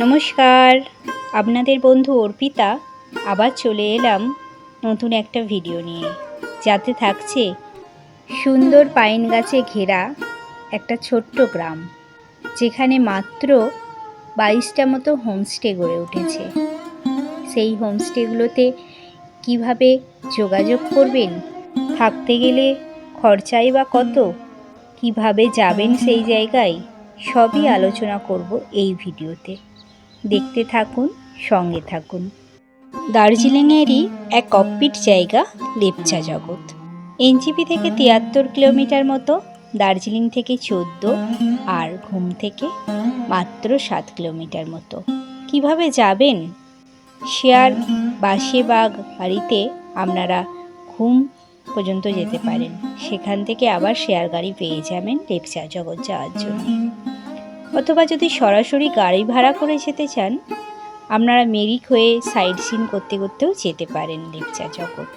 নমস্কার, আপনাদের বন্ধু অর্পিতা আবার চলে এলাম নতুন একটা ভিডিও নিয়ে, যাতে থাকছে সুন্দর পাইন গাছে ঘেরা একটা ছোট্ট গ্রাম, যেখানে মাত্র 22টা মতো হোমস্টে গড়ে উঠেছে। সেই হোমস্টেগুলোতে কিভাবে যোগাযোগ করবেন, থাকতে গেলে খরচাই বা কত, কিভাবে যাবেন সেই জায়গায়, সবই আলোচনা করব এই ভিডিওতে। দেখতে থাকুন, সঙ্গে থাকুন। দার্জিলিংয়েরই এক অফবিট জায়গা লেপচাজগৎ। এনজিপি থেকে 73 কিলোমিটার মতো, দার্জিলিং থেকে 14, আর ঘুম থেকে মাত্র 7 কিলোমিটার মতো। কিভাবে যাবেন? শেয়ার বাসে বা গাড়িতে আপনারা ঘুম পর্যন্ত যেতে পারেন, সেখান থেকে আবার শেয়ার গাড়ি পেয়ে যাবেন লেপচাজগৎ যাওয়ার জন্য। অথবা যদি সরাসরি গাড়ি ভাড়া করে যেতে চান, আপনারা মেরিক হয়ে সাইট সিন করতে করতেও যেতে পারেন লেপচাজগৎ।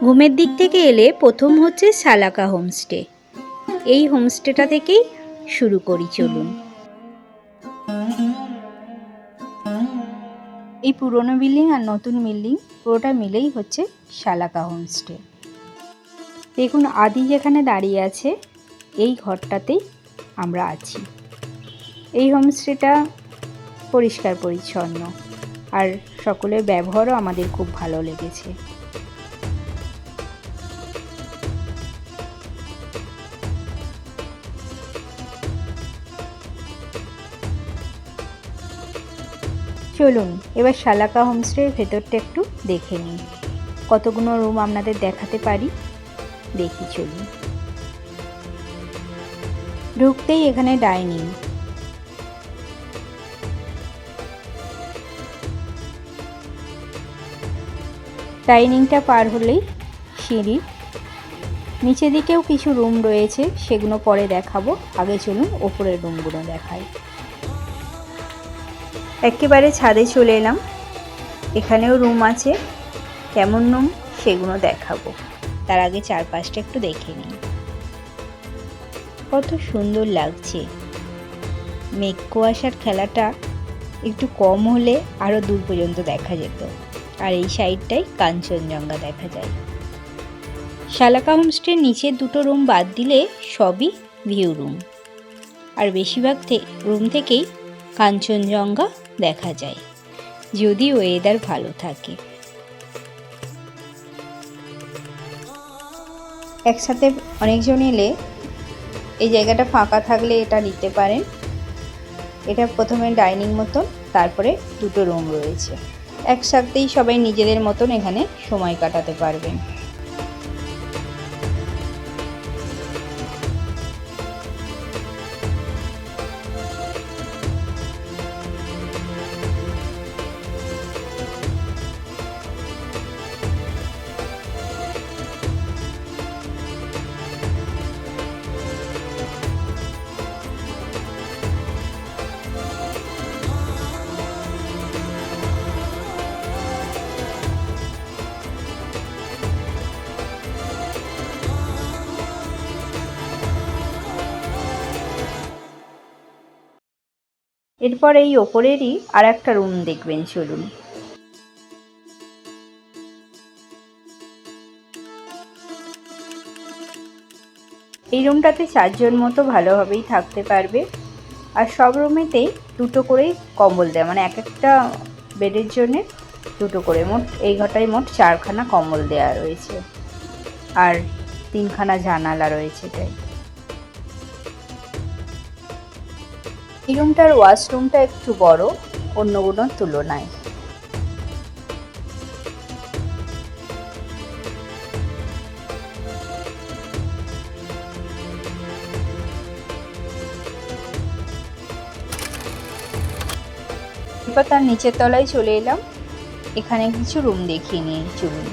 ঘুমের দিক থেকে এলে প্রথম হচ্ছে সালাকা হোমস্টে। এই হোমস্টেটা থেকেই শুরু করি, চলুন। এই পুরনো বিল্ডিং আর নতুন বিল্ডিং পুরোটা মিলেই হচ্ছে সালাকা হোমস্টে। দেখুন, আদি যেখানে দাঁড়িয়ে আছে এই ঘরটাতেই আমরা আছি। এই হোমস্টেটা পরিষ্কার পরিচ্ছন্ন, আর সকলের ব্যবহারও আমাদের খুব ভালো লেগেছে। চলুন এবার সালাকা হোমস্টের ভেতরটা একটু দেখে নিই। কতগুলো রুম আপনাদের দেখাতে পারি, দেখি চলুন। ঢুকতেই এখানে ডাইনিং, ডাইনিংটা পার হলেই সিঁড়ি। নিচের দিকেও কিছু রুম রয়েছে, সেগুলো পরে দেখাবো। আগে চলুন ওপরের রুমগুলো দেখাই। একেবারে ছাদে চলে এলাম, এখানেও রুম আছে। কেমন রুম সেগুলো দেখাবো, তার আগে চারপাশটা একটু দেখে নিই। কত সুন্দর লাগছে। মেঘ কুয়াশার খেলাটা একটু কম হলে আরও দূর পর্যন্ত দেখা যেত, আর এই সাইডটাই কাঞ্চনজঙ্ঘা দেখা যায়। সালাকা হোমস্টের নিচের দুটো রুম বাদ দিলে সবই ভিউ রুম, আর বেশিরভাগ রুম থেকেই কাঞ্চনজঙ্ঘা দেখা যায়, যদি ওয়েদার ভালো থাকে। একসাথে অনেকজন এলে এই জায়গাটা ফাঁকা থাকলে এটা নিতে পারেন। এটা প্রথমে ডাইনিং মতন, তারপরে দুটো রুম রয়েছে। একসাথেই সবাই নিজেদের মতন এখানে সময় কাটাতে পারবেন। এরপর এই ওপরেরই আর একটা রুম দেখবেন, চলুন। এই রুমটাতে 4 জন মতো ভালোভাবেই থাকতে পারবে, আর সব রুমেতেই দুটো করেই কম্বল দেয়, মানে এক একটা বেডের জন্যে দুটো করে। মোট এই ঘরটায় মোট 4খানা কম্বল দেওয়া রয়েছে, আর 3খানা জানালা রয়েছে। তাই এই রুমটার ওয়াশরুমটা একটু বড় অন্যগুলোর তুলনায়। এবার তার নিচের তলায় চলে এলাম, এখানে কিছু রুম দেখিয়ে নিয়ে চলুন।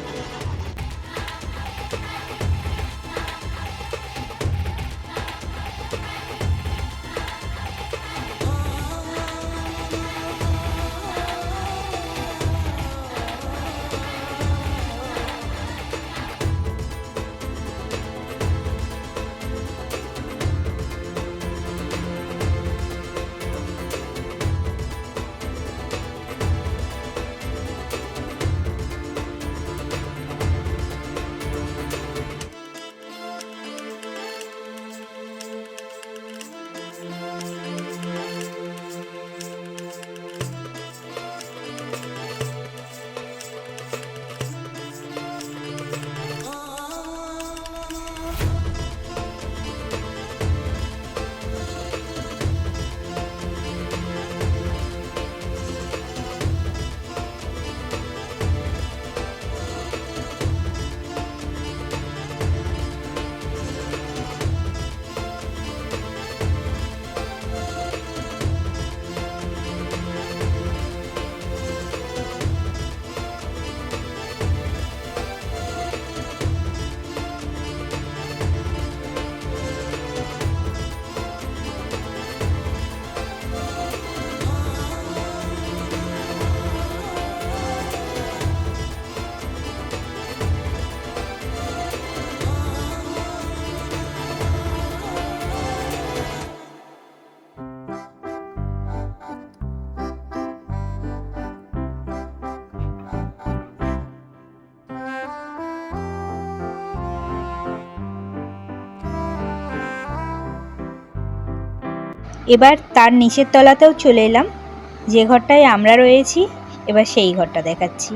এবার তার নিচের তলাতেও চলে এলাম, যে ঘরটায় আমরা রয়েছি। এবার সেই ঘরটা দেখাচ্ছি।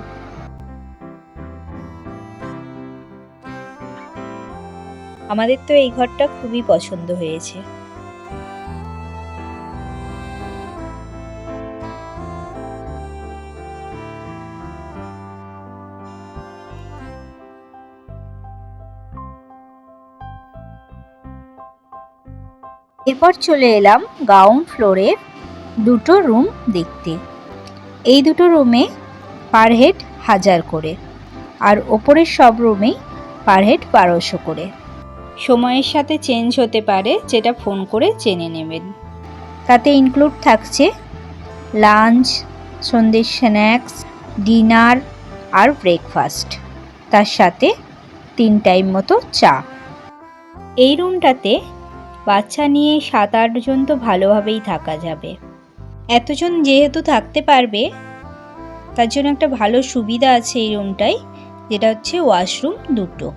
আমাদের তো এই ঘরটা খুবই পছন্দ হয়েছে। এরপর চলে এলাম গ্রাউন্ড ফ্লোরের দুটো রুম দেখতে। এই দুটো রুমে পার হেড 1000 করে, আর ওপরের সব রুমেই পার হেড 1200 করে। সময়ের সাথে চেঞ্জ হতে পারে, যেটা ফোন করে জেনে নেবেন। তাতে ইনক্লুড থাকছে লাঞ্চ, সন্ধ্যের স্ন্যাক্স, ডিনার আর ব্রেকফাস্ট, তার সাথে 3 টাইম মতো চা। এই রুমটাতে বাচ্চা নিয়ে 7-8 জন তো ভালোভাবেই থাকা যাবে। এতজন যেহেতু থাকতে পারবে, তার জন্য একটা ভালো সুবিধা আছে এই রুমটায়, যেটা হচ্ছে ওয়াশরুম দুটো।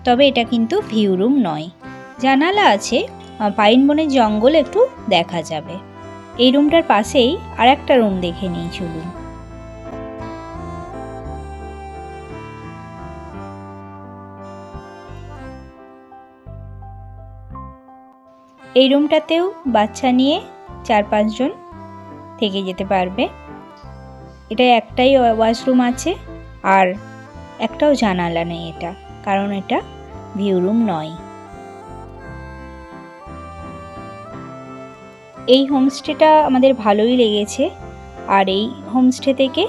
তবে এটা কিন্তু ভিউ রুম নয়, জানালা আছে, পাইন বনের জঙ্গল একটু দেখা যাবে। এই রুমটার পাশেই আর একটা রুম দেখে নিই চলুন। এই রুমটাতেও বাচ্চা নিয়ে 4-5 জন থেকে যেতে পারবে। এটা একটাই ওয়াশরুম আছে, আর একটাও জানালা নেই এটা, কারণ এটা ভিউ রুম নয়। এই হোমস্টেটা আমাদের ভালোই লেগেছে, আর এই হোমস্টে থেকে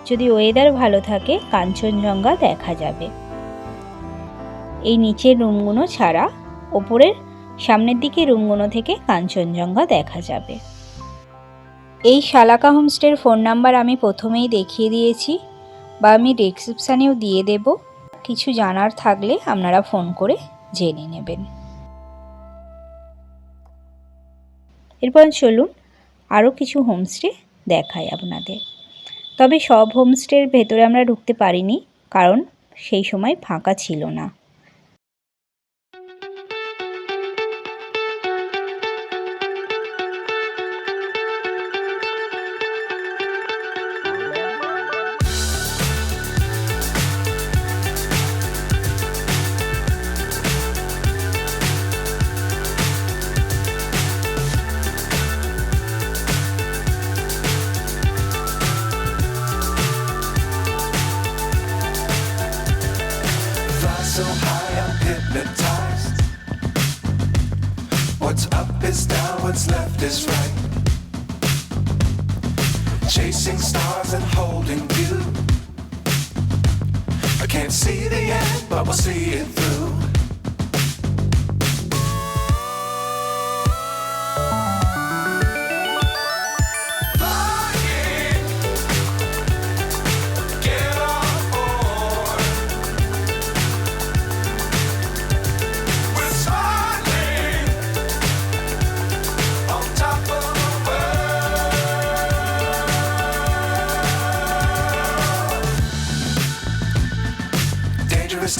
যদি ওয়েদার ভালো থাকে কাঞ্চনজঙ্ঘা দেখা যাবে। এই নিচের রুমগুলো ছাড়া ওপরের সামনের দিকে রুমগুলো থেকে কাঞ্চনজঙ্ঘা দেখা যাবে। এই শালাকা হোমস্টের ফোন নাম্বার আমি প্রথমেই দেখিয়ে দিয়েছি, বা আমি ডেসক্রিপশানেও দিয়ে দেব। কিছু জানার থাকলে আপনারা ফোন করে জেনে নেবেন। এরপর চলুন আরও কিছু হোমস্টে দেখাই আপনাদের। তবে সব হোমস্টের ভেতরে আমরা ঢুকতে পারিনি, কারণ সেই সময় ফাঁকা ছিল না। So high I'm hypnotized. What's up is down, what's left is right. Chasing stars and holding you. I can't see the end, but we'll see it through.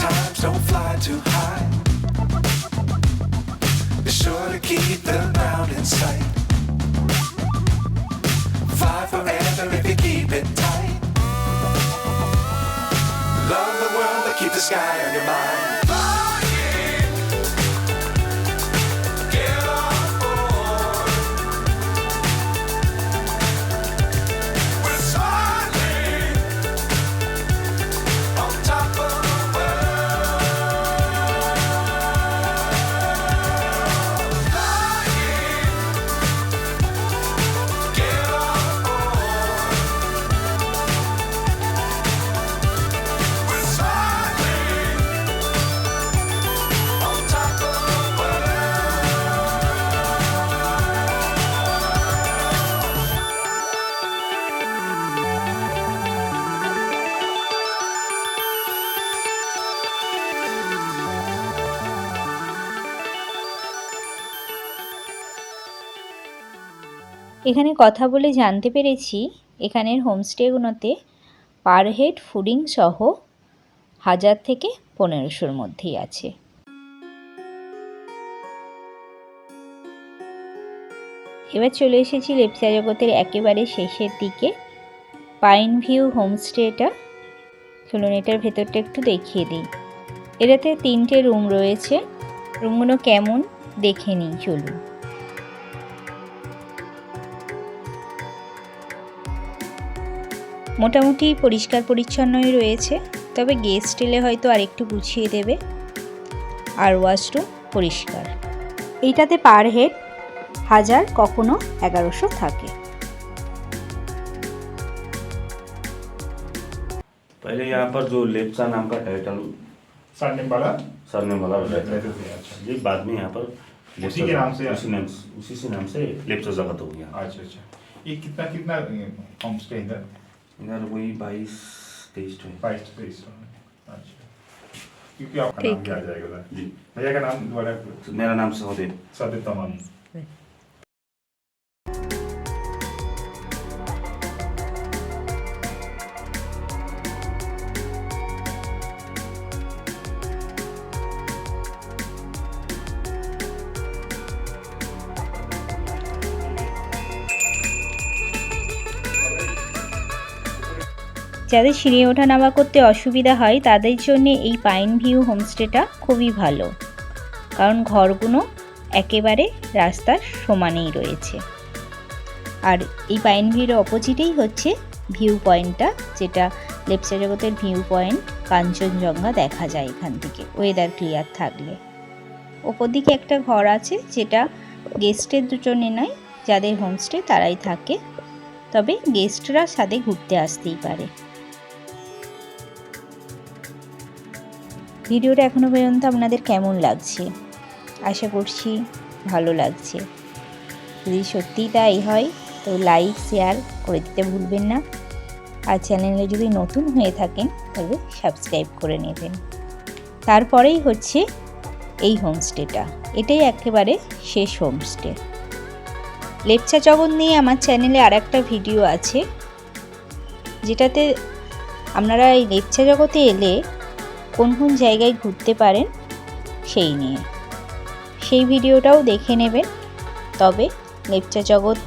Times don't fly too high. Be sure to keep the ground in sight. Fly forever if you keep it tight. Love the world, but keep the sky on your mind. এখানে কথা বলে জানতে পেরেছি এখানের হোমস্টেগুলোতে per head fooding সহ 1000 থেকে 1500-র মধ্যেই আছে। এবার চলে এসেছি লেপচাজগতের একেবারে শেষের দিকে, পাইন ভিউ হোমস্টেটা। চলুন এটার ভেতরটা একটু দেখিয়ে দিই। এটাতে 3টে রুম রয়েছে, রুমগুলো কেমন দেখে নিই চলুন। মোটামুটি পরিষ্কার পরিচ্ছন্নই রয়েছে, তবে গেস্ট এলে হয়তো আর একটু গুছিয়ে দেবে। আর ওয়াশরুম পরিষ্কার। এইটাতে পার হেড 1000 কখনো 1100 থাকে। पहले यहाँ पर जो लेप्चा नाम का टाइटल सरनेम वाला रहता है, अच्छा। ये बाद में यहाँ पर उसी के नाम से उसी से नाम से लेप्चा जगत हो गया। अच्छा अच्छा। ये कितना होम स्टे इधर? इधर वही 22-23 22-23। अच्छा, क्योंकि आपका ठीक नाम भी आ जाएगा उधर। जी। भैया का नाम दोबारा? मेरा नाम सहोदेव। सदैव तमंग। যাদের সিঁড়ি ওঠা নামা করতে অসুবিধা হয় তাদের জন্য এই পাইন ভিউ হোমস্টেটা খুবই ভালো, কারণ ঘরগুলো একেবারে রাস্তার সমানেই রয়েছে। আর এই পাইন ভিউর অপোজিটেই হচ্ছে ভিউ পয়েন্টটা, যেটা লেপচাজগতের ভিউ পয়েন্ট। কাঞ্চনজঙ্ঘা দেখা যায় এখান থেকে ওয়েদার ক্লিয়ার থাকলে। ওপর দিকে একটা ঘর আছে, যেটা গেস্টের জন্য নয়, যাদের হোমস্টে তারাই থাকে, তবে গেস্টরা সাথে ঘুরতে আসতেই পারে। ভিডিওটা এখনো পর্যন্ত আপনাদের কেমন লাগছে? আশা করছি ভালো লাগছে। যদি সত্যিই তাই হয় তো লাইক শেয়ার করে দিতে ভুলবেন না। আর চ্যানেলে যদি নতুন হয়ে থাকেন তবে সাবস্ক্রাইব করে নেবেন। তারপরেই হচ্ছে এই হোমস্টেটা, এটাই একেবারে শেষ হোমস্টে। লেপচাজগৎ নিয়ে আমার চ্যানেলে আর একটা ভিডিও আছে, যেটাতে আপনারা এই লেপচাজগতে এলে কোন কোন জায়গায় ঘুরতে পারেন সেই নিয়ে, সেই ভিডিওটাও দেখে নেবেন। তবে লেপচাজগৎ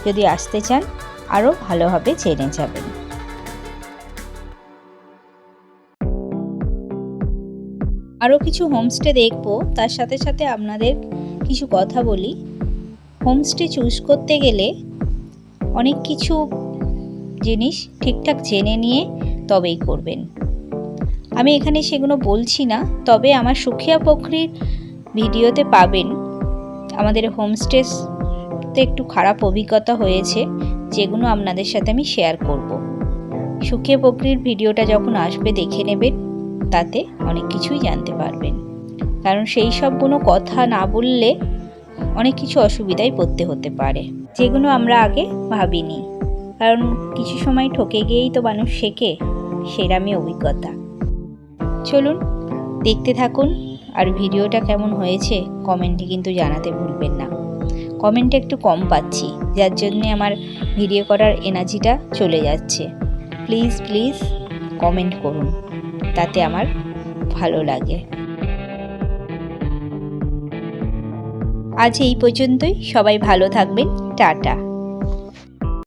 যদি আসতে চান আরও ভালোভাবে জেনে যাবেন। আরও কিছু হোমস্টে দেখব, তার সাথে সাথে আপনাদের কিছু কথা বলি। হোমস্টে চুজ করতে গেলে অনেক কিছু জিনিস ঠিকঠাক জেনে নিয়ে তবেই করবেন। আমি এখানে সেগুলো বলছি না, তবে আমার সুখিয়া পোখরির ভিডিওতে পাবেন আমাদের হোমস্টেতে একটু খারাপ অভিজ্ঞতা হয়েছে, যেগুলো আপনাদের সাথে আমি শেয়ার করব। সুখিয়া পোখরির ভিডিওটা যখন আসবে দেখে নেবেন, তাতে অনেক কিছুই জানতে পারবেন। কারণ সেই সবগুলো কথা না বললে অনেক কিছু অসুবিধায় পড়তে হতে পারে, যেগুলো আমরা আগে ভাবিনি। কারণ কিছু সময় ঠকে গিয়েই তো মানুষ শেখে, সেরামই অভিজ্ঞতা। চলুন দেখতে থাকুন, আর ভিডিওটা কেমন হয়েছে কমেন্টে কিন্তু জানাতে ভুলবেন না। কমেন্টে একটু কম পাচ্ছি, যার জন্যে আমার ভিডিও করার এনার্জিটা চলে যাচ্ছে। প্লিজ প্লিজ কমেন্ট করুন, তাতে আমার ভালো লাগে। আজ এই পর্যন্তই, সবাই ভালো থাকবেন, টাটা।